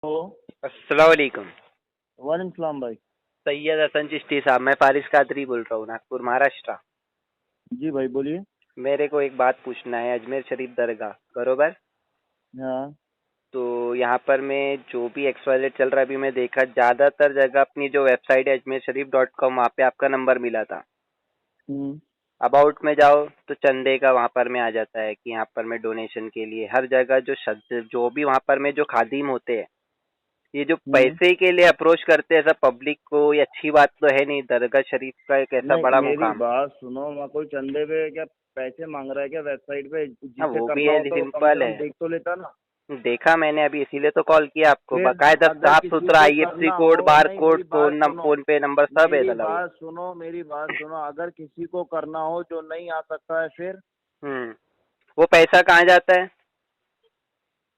ओ। अस्सलाम वालेकुम। वालेकुम सलाम भाई। सैयद हसन चिश्ती साहब, मैं फारिस कादरी बोल रहा हूँ, नागपुर महाराष्ट्र। जी भाई बोलिए। मेरे को एक बात पूछना है, अजमेर शरीफ दरगाह बरोबर। हाँ। तो यहाँ पर मैं जो भी XYZ चल रहा है, अभी मैं देखा ज़्यादातर जगह अपनी जो वेबसाइट है ajmerSharif.com, वहाँ पे आपका नंबर मिला था। हम्म। अबाउट में जाओ तो चंदे का वहाँ पर में आ जाता है कि यहाँ पर में डोनेशन के लिए हर जगह जो भी वहाँ पर में जो खादिम होते हैं, ये जो हम्म। पैसे के लिए अप्रोच करते हैं सब पब्लिक को, ये अच्छी बात तो है नहीं। दरगाह शरीफ का एक ऐसा नहीं, बड़ा मेरी मुकाम। बात सुनो। वहाँ कोई चंदे पे क्या पैसे मांग रहा है क्या वेबसाइट पे? हाँ, जिसे वो भी करना है, होता वो कम से सिंपल कम है। देख तो लेता ना। देखा मैंने अभी, इसीलिए तो कॉल किया आपको। फिर बाकायदा अगर साफ किसी सुथरा को IFSC करना कोड, हो, बार नहीं कोड, मेरी बात सुनो, फोन पे नंबर सब है मेरी डला हुआ। बात सुनो, मेरी बात सुनो। अगर किसी को करना हो जो नहीं आ सकता है, फिर वो पैसा कहाँ जाता है?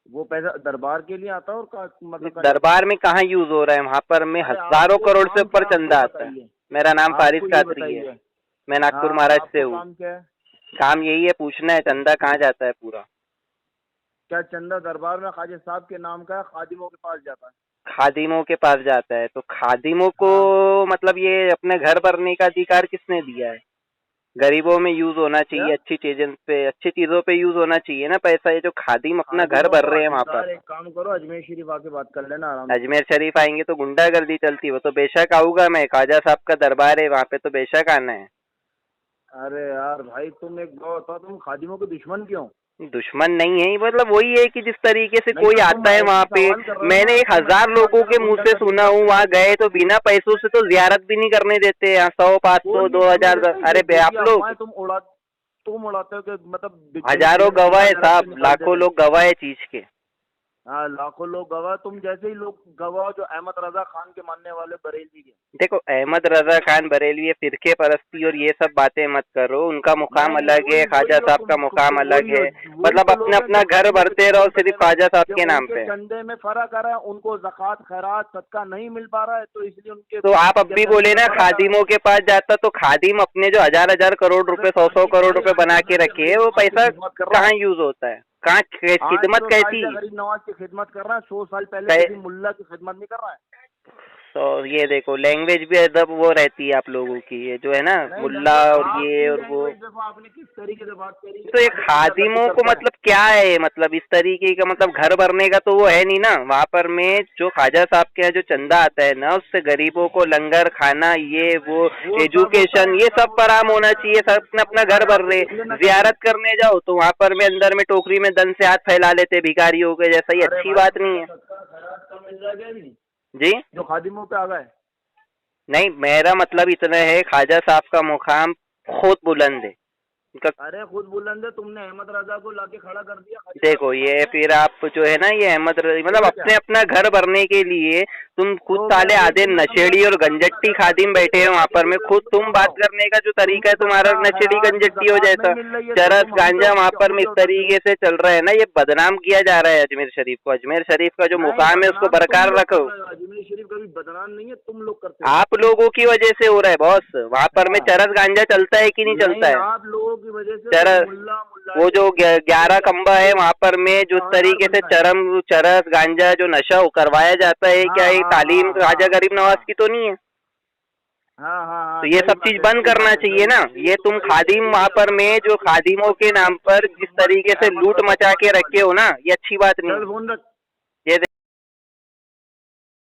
वो पैसा दरबार के लिए आता है और मतलब कहाँ जाता है? दरबार में कहाँ यूज हो रहा है? वहां पर में अरे हजारों आपको करोड़ से काम ऊपर क्या, आप चंदा वो आता है। बताइए। मेरा नाम फारिस आपको ये कादरी है। बताइए। मैं नागपुर हाँ, महाराष्ट्र से आपको हूँ। काम क्या है? काम यही है, पूछना है चंदा कहाँ जाता है पूरा। क्या चंदा दरबार में ख्वाजा साहब के नाम का है, खादिमों के पास जाता है? खादिमों के पास जाता है, तो खादिमों को हाँ। मतलब ये अपने घर भरने का अधिकार किसने दिया है? गरीबों में यूज होना क्या चाहिए, अच्छी चीजों पे, अच्छी चीजों पे यूज होना चाहिए ना पैसा। ये जो खादिम अपना घर खादिमों भर का रहे हैं वहां अधिकार? पर। एक काम करो, अजमेर शरीफ आके बात कर लेना आराम से। अजमेर शरीफ आएंगे तो गुंडागर्दी चलती है, वो तो बेशक आऊंगा मैं। ख्वाजा साहब का दरबार है वहां पे, तो बेशक आना है। अरे यार भाई, तुम एक बात बताओ, तुम खादिमों के दुश्मन क्यों? दुश्मन नहीं है, मतलब वही है कि जिस तरीके से नहीं कोई तो तुम आता है ऐसे वहां पे। सवाल कर रहे हो मैंने ना, तुम ऐसे 1000 सवाल लोगों कर रहे के हो, मुंह से गुंडागर्दी सुना हूँ, करते वहां हैं। गए तो बिना पैसों से तो जियारत भी नहीं करने देते हैं। 100, कोई 500, नहीं करने 2000। देता, ये अरे बे झूठी आप लोग, अफवाहें तुम उड़ाते हो कि मतलब हजारों गवाह बिना है जरूरत के साहब, निकाल लाखों देते हैं। लोग गवाह है चीज के। हाँ, लाखों लोग गवाह। तुम जैसे ही लोग गवाह जो अहमद रजा खान के मानने वाले बरेलवी के। देखो, अहमद रजा खान बरेलवी फिरके परस्ती और ये सब बातें मत करो। उनका मुकाम नहीं, अलग है, वही ख्वाजा वही हो साहब तुम का तुम मुकाम तुम अलग वही हो। है। वही मतलब तो अपना लोग हैं जो अपना घर खादिमों के भरते रहो दुश्मन सिर्फ बने हुए हैं ख्वाजा साहब कि के नाम उनके पे। चंदे में फर्क आ रहा है, उनको ज़कात खैरात सदका नहीं मिल पा रहा है, तो इसलिए उनके तो आप अब भी जन्नत बोले में ना फर्क आ रहा है। खादिमों के पास जाता, तो खादिम अपने जो हजार हजार करोड़ अबे रुपए, 100 100 खादिम करोड़ भाई, रुपए बना आतिफ के असलम रखे है, गरीब वो नवाज की पैसा खिदमत कर रहा कहाँ है। यूज होता है? कहाँ आज खिदमत तो कैसी? साहिल गरीब नवाज की खिदमत कर रहा है, 100 साल पहले कै- किसी मुल्ला की खिदमत नहीं कर रहा है। तो ये देखो, लैंग्वेज भी अदब वो रहती है आप लोगों की, ये जो है ना नहीं, मुल्ला लैंग्वेज और ये आपकी और वो। लैंग्वेज देखो, आपने किस तरीके से बात करी कि तो ये खादिम गुंडागर्दी खादिमों को करते हैं। मतलब क्या है? मतलब इस तरीके का मतलब घर भरने का तो वो है नहीं ना वहां पर में। जो ख्वाजा साहब के यहाँ जो चंदा आता है ना, उससे गरीबों को लंगर खाना, ये वो वो सब होता एजुकेशन, है, ये सब सब होता फराम है। होना चाहिए। सब अपना अपना घर अगर भर आप रहे। देख लेना कभी। जियारत करने जाओ तो वहां पर में अंदर में टोकरी में दन से हाथ फैला लेते भिखारियों के जैसा। ये अरे अच्छी भाई, बात तुम्हें नहीं क्या है सदका खैरात कम मिल रहा है क्या अभी, जी। जो खादिमों पे आ गए? नहीं, मेरा मतलब इतना है, ख्वाजा साहब का मुकाम बहुत बुलंद है उनका। अरे खुद बुलंद है, तुमने अहमद रजा को लाके खड़ा कर दिया खाजा साहब देखो, के ये सामने। फिर आप जो है ना, ये अहमद रजी मतलब फिर क्या? अपने अपना घर भरने के लिए तुम खुद तो मैं साले वही आधे तो मैं नशेड़ी समझाता और हूँ कि अपना गंजट्टी घर भरने खादिम के लिए बैठे हैं पैसा वहां पर किसी में। को खुद जरूरत तुम क्यों बात बताओ? करने का जो तरीका तुमको है तुम्हारा सदका नशेड़ी खैरात की गंजट्टी हो ज़कात नहीं जैसा। मिल रही है, तो चरस तुम हम पे गांजा वहां पर में उंगली इस उठाते हो। तरीके से चल रहा है ना, ये बदनाम किया जा रहा है अजमेर शरीफ को। अजमेर शरीफ का जो नहीं, मुकाम है उसको बदनाम तुम बरकरार लोग कर रखो। रहे हो। अजमेर शरीफ कभी बदनाम नहीं है, तुम लोग करते हो। आप लोगों की वजह से हो रहा है बॉस। वहां पर में हाँ। चरस गांजा चलता है कि नहीं चलता नहीं, है? आप लोगों की वजह से वो चरस, मुल्ला वो मुल्लाई जो 11 क्या खंबा है वहां पर में, जो पहरेदार तरीके बन से गए। चरस गांजा जो नशा करवाया जाता है, हाँ क्या ये हाँ तालीम हाँ ख्वाजा हाँ गरीब हाँ नवाज की तो नहीं है? हाँ हाँ हाँ, तो ये सही सब बात चीज है, बंद सही करना बात है, चाहिए सही ना। बात है। ये तुम तुम्हारी खादिम यही वहां पर अफवाह में है जो कि खादिमों के नाम पर जिस उम्मत तरीके के से अहमद लूट रजा मचा के के मानने रखे वाले। हो ना, ये अच्छी बात नहीं चल है। फोन रख। ये